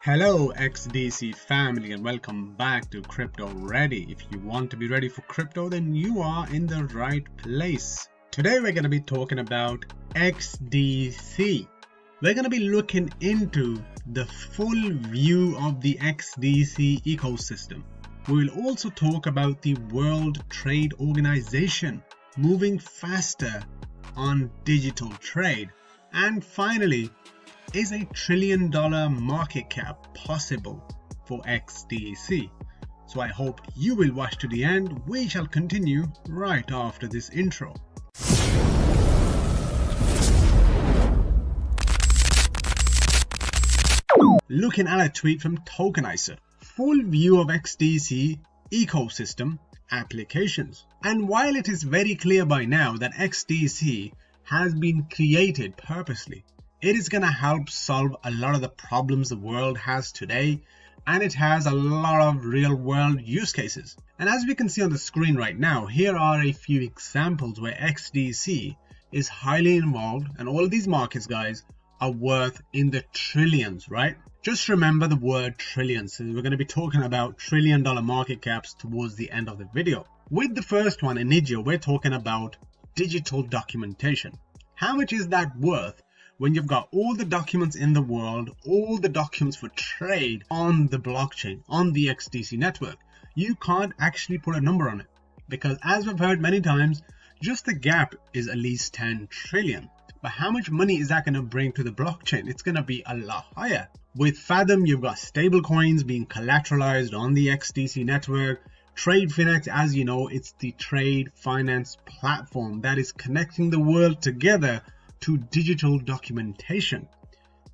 Hello XDC family and welcome back to Crypto Ready. If you want to be ready for crypto, then you are in the right place. Today we're going to be talking about XDC. We're going to be looking into the full view of the XDC ecosystem. We will also talk about the World Trade Organization moving faster on digital trade. And finally, is a $1 trillion market cap possible for XDC? So I hope you will watch to the end. We shall continue right after this intro. Looking at a tweet from Tokenizer. Full view of XDC ecosystem applications. And while it is very clear by now that XDC has been created purposely, it is going to help solve a lot of the problems the world has today, and it has a lot of real world use cases. And as we can see on the screen right now, here are a few examples where XDC is highly involved, and all of these markets, guys, are worth in the trillions, right? Just remember the word trillions. So we're going to be talking about $1 trillion market caps towards the end of the video. With the first one, Inidio, we're talking about digital documentation. How much is that worth when you've got all the documents in the world, all the documents for trade on the blockchain, on the XDC network? You can't actually put a number on it, because as we've heard many times, just the gap is at least 10 trillion. But how much money is that going to bring to the blockchain? It's going to be a lot higher. With Fathom, you've got stable coins being collateralized on the XDC network. TradeFinex, as you know, it's the trade finance platform that is connecting the world together to digital documentation.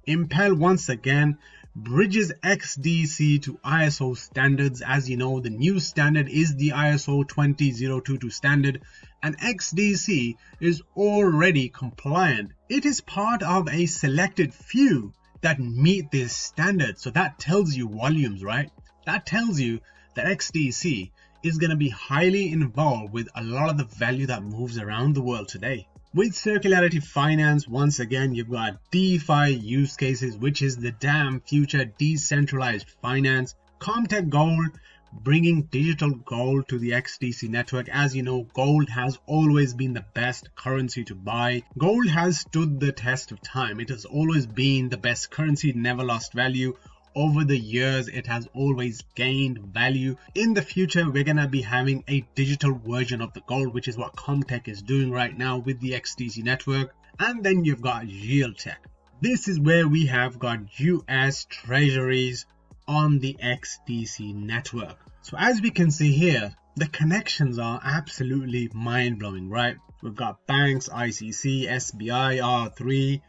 Impel, once again, bridges XDC to ISO standards. As you know, the new standard is the ISO 20022 standard, and XDC is already compliant. It is part of a selected few that meet this standard. So that tells you volumes, right? That tells you that XDC is going to be highly involved with a lot of the value that moves around the world today. With Circularity Finance, once again, you've got DeFi use cases, which is the damn future decentralized finance. Comtech Gold, bringing digital gold to the XDC network. As you know, gold has always been the best currency to buy. Gold has stood the test of time. It has always been the best currency, never lost value. Over the years, it has always gained value. In the future, we're going to be having a digital version of the gold, which is what Comtech is doing right now with the XDC network. And then you've got Realtech. This is where we have got US treasuries on the XDC network. So as we can see here, the connections are absolutely mind-blowing, right? We've got banks, ICC, SBI, R3,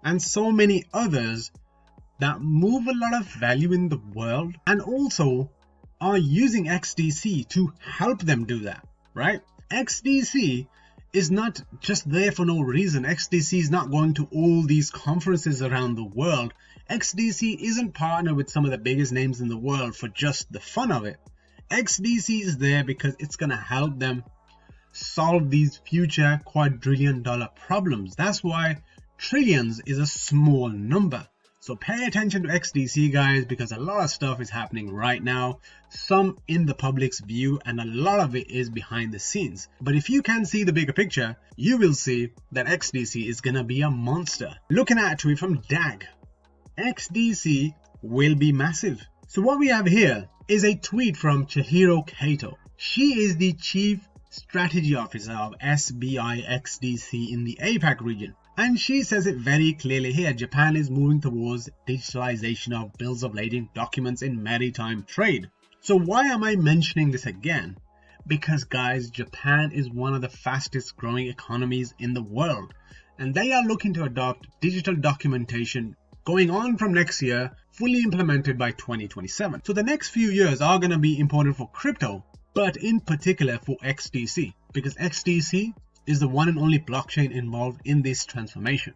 and so many others that move a lot of value in the world and also are using XDC to help them do that, right? XDC is not just there for no reason. XDC is not going to all these conferences around the world. XDC isn't partnered with some of the biggest names in the world for just the fun of it. XDC is there because it's going to help them solve these future quadrillion-dollar problems. That's why trillions is a small number. So pay attention to XDC, guys, because a lot of stuff is happening right now, some in the public's view, and a lot of it is behind the scenes. But if you can see the bigger picture, you will see that XDC is gonna be a monster. Looking at a tweet from DAG, XDC will be massive. So what we have here is a tweet from Chihiro Kato. She is the Chief Strategy Officer of SBI XDC in the APAC region. And she says it very clearly here. Japan is moving towards digitalization of bills of lading documents in maritime trade. So why am I mentioning this again? Because, guys, Japan is one of the fastest growing economies in the world, and they are looking to adopt digital documentation going on from next year, fully implemented by 2027. So the next few years are going to be important for crypto, but in particular for XDC, because XDC is the one and only blockchain involved in this transformation.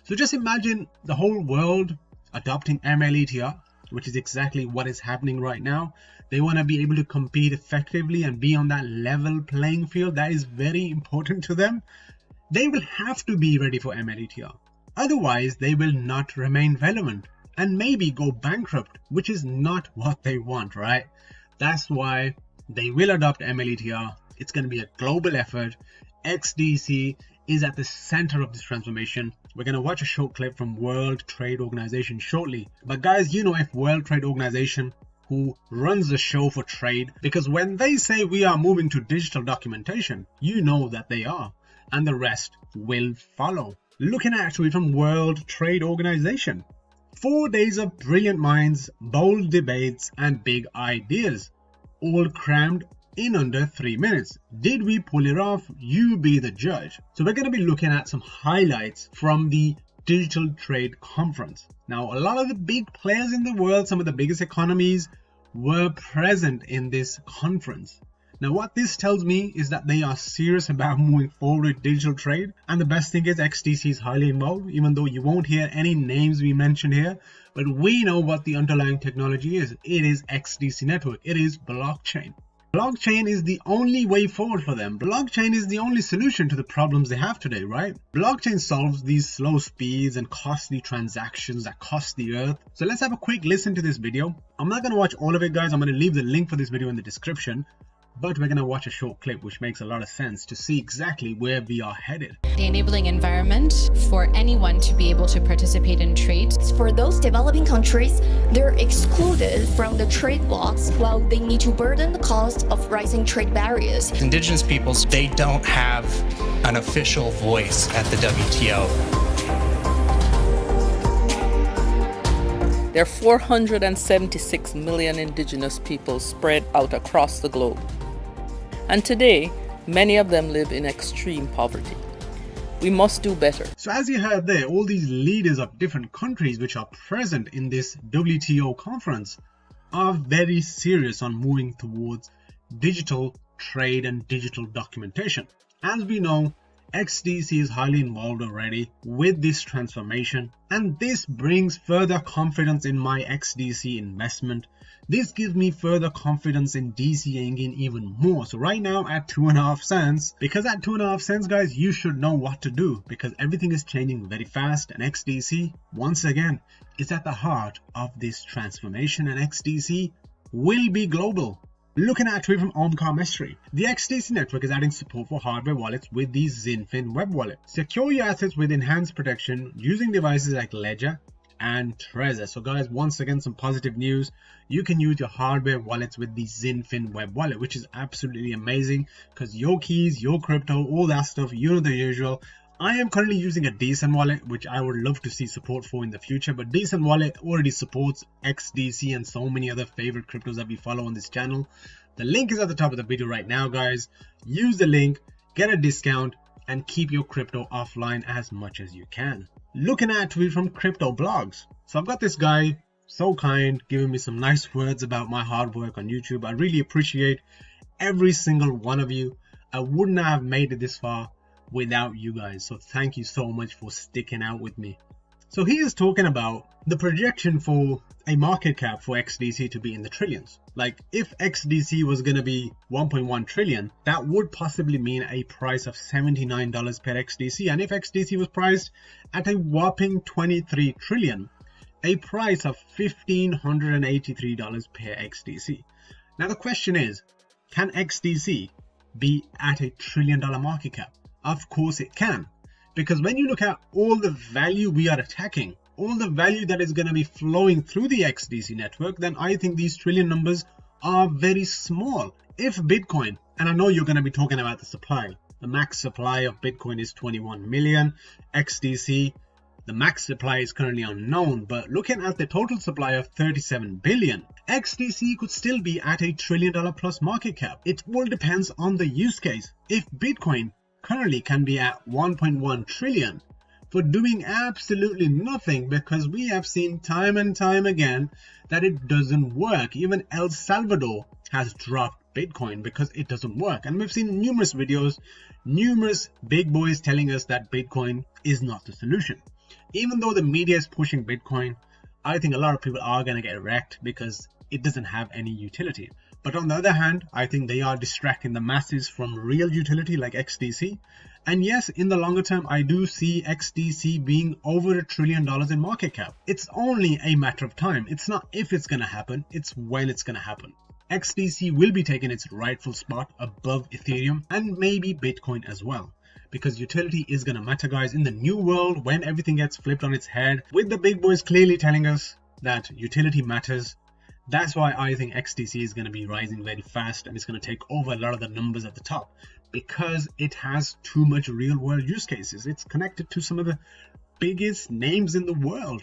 So just imagine the whole world adopting MLETR, which is exactly what is happening right now. They want to be able to compete effectively and be on that level playing field. That is very important to them. They will have to be ready for MLETR. Otherwise, they will not remain relevant. and maybe go bankrupt, which is not what they want, right? That's why they will adopt MLETR. It's going to be a global effort. XDC is at the center of this transformation. We're going to watch a short clip from World Trade Organization shortly. But guys, you know, if World Trade Organization, who runs the show for trade, because when they say we are moving to digital documentation, you know that they are, and the rest will follow. Looking at a tweet from World Trade Organization. 4 days of brilliant minds, bold debates, and big ideas, all crammed in under 3 minutes. Did we pull it off? You be the judge. So we're going to be looking at some highlights from the Digital Trade Conference. Now, a lot of the big players in the world, some of the biggest economies, were present in this conference. Now, what this tells me is that they are serious about moving forward with digital trade. And the best thing is XDC is highly involved, even though you won't hear any names we mentioned here. But we know what the underlying technology is. It is XDC network. It is blockchain. Blockchain is the only way forward for them. Blockchain is the only solution to the problems they have today, right? Blockchain solves these slow speeds and costly transactions that cost the earth. So let's have a quick listen to this video. I'm not going to watch all of it, guys. I'm going to leave the link for this video in the description. But we're going to watch a short clip which makes a lot of sense to see exactly where we are headed. The enabling environment for anyone to be able to participate in trade. For those developing countries, they're excluded from the trade blocks while they need to burden the cost of rising trade barriers. Indigenous peoples, they don't have an official voice at the WTO. There are 476 million indigenous people spread out across the globe. And today, many of them live in extreme poverty. We must do better. So as you heard there, all these leaders of different countries which are present in this WTO conference are very serious on moving towards digital trade and digital documentation. As we know, XDC is highly involved already with this transformation, and this brings further confidence in my XDC investment. This gives me further confidence in DCing in even more. So right now at 2.5 cents, because at 2.5 cents, guys, you should know what to do because everything is changing very fast, and XDC once again is at the heart of this transformation, and XDC will be global. Looking at a tweet from Omkar Mestri. The XDC network is adding support for hardware wallets with the XinFin web wallet. Secure your assets with enhanced protection using devices like Ledger and Trezor. So guys, once again, some positive news. You can use your hardware wallets with the XinFin web wallet, which is absolutely amazing because your keys, your crypto, all that stuff, you know the usual. I am currently using a decent wallet, which I would love to see support for in the future, but decent wallet already supports XDC and so many other favorite cryptos that we follow on this channel. The link is at the top of the video right now, guys. Use the link, get a discount, and keep your crypto offline as much as you can. Looking at a tweet from Crypto Blogs. So I've got this guy, so kind, giving me some nice words about my hard work on YouTube. I really appreciate every single one of you. I wouldn't have made it this far without you guys, so thank you so much for sticking out with me. So he is talking about the projection for a market cap for XDC to be in the trillions. Like if XDC was going to be 1.1 trillion, that would possibly mean a price of $79 per XDC, and if XDC was priced at a whopping 23 trillion, a price of $1,583 per XDC. Now the question is, can XDC be at a $1 trillion market cap? Of course it can, because when you look at all the value we are attacking, all the value that is going to be flowing through the XDC network, then I think these trillion numbers are very small. If Bitcoin, and I know you're going to be talking about the supply, the max supply of Bitcoin is 21 million, XDC, the max supply is currently unknown, but looking at the total supply of 37 billion, XDC could still be at a $1 trillion plus market cap. It all depends on the use case. If Bitcoin currently can be at 1.1 trillion for doing absolutely nothing, because we have seen time and time again that it doesn't work. Even El Salvador has dropped Bitcoin because it doesn't work, and we've seen numerous videos, numerous big boys telling us that Bitcoin is not the solution. Even though the media is pushing Bitcoin, I think a lot of people are going to get wrecked because it doesn't have any utility. But on the other hand, I think they are distracting the masses from real utility like XDC. And yes, in the longer term, I do see XDC being over $1 trillion in market cap. It's only a matter of time. It's not if it's going to happen, it's when it's going to happen. XDC will be taking its rightful spot above Ethereum and maybe Bitcoin as well. Because utility is going to matter, guys, in the new world when everything gets flipped on its head, with the big boys clearly telling us that utility matters. That's why I think XDC is going to be rising very fast and it's going to take over a lot of the numbers at the top, because it has too much real world use cases. It's connected to some of the biggest names in the world.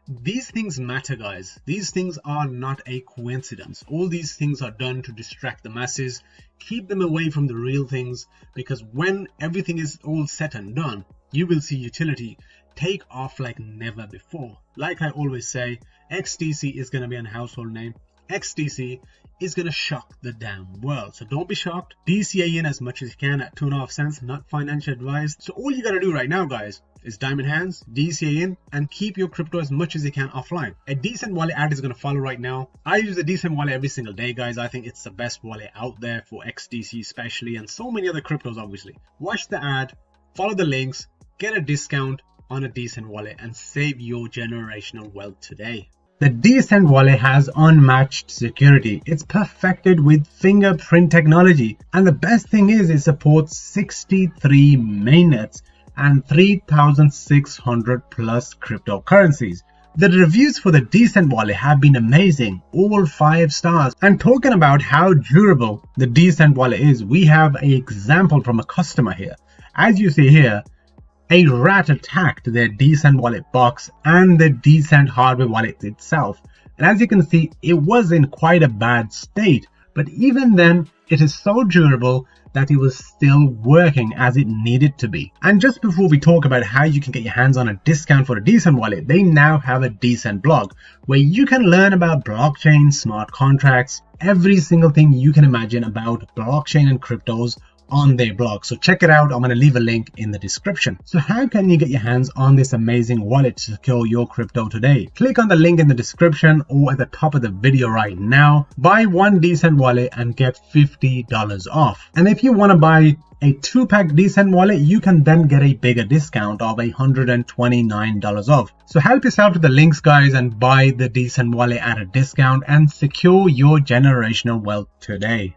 These things matter, guys. These things are not a coincidence. All these things are done to distract the masses, keep them away from the real things, because when everything is all said and done, you will see utility take off like never before. Like I always say, XDC is going to be a household name. XDC is going to shock the damn world. So don't be shocked. DCA in as much as you can at 2.5 cents, not financial advice. So all you got to do right now, guys, is diamond hands, DCA in, and keep your crypto as much as you can offline. A decent wallet ad is going to follow right now. I use a decent wallet every single day, guys. I think it's the best wallet out there for XDC especially, and so many other cryptos obviously. Watch the ad, follow the links, get a discount on a decent wallet, and save your generational wealth today. The Decent wallet has unmatched security. It's perfected with fingerprint technology, and the best thing is it supports 63 mainnets and 3,600 plus cryptocurrencies. The reviews for the Decent wallet have been amazing, all 5 stars. And talking about how durable the Decent wallet is, we have an example from a customer here. As you see here, a rat attacked their Decent wallet box and the Decent hardware wallet itself. And as you can see, it was in quite a bad state, but even then, it is so durable that it was still working as it needed to be. And just before we talk about how you can get your hands on a discount for a Decent wallet, they now have a Decent blog where you can learn about blockchain, smart contracts, every single thing you can imagine about blockchain and cryptos on their blog. So check it out. I'm going to leave a link in the description. So how can you get your hands on this amazing wallet to secure your crypto today? Click on the link in the description or at the top of the video right now. Buy one Decent wallet and get $50 off. And if you want to buy a 2-pack Decent wallet, you can then get a bigger discount of $129 off. So help yourself to the links, guys, and buy the Decent wallet at a discount and secure your generational wealth today.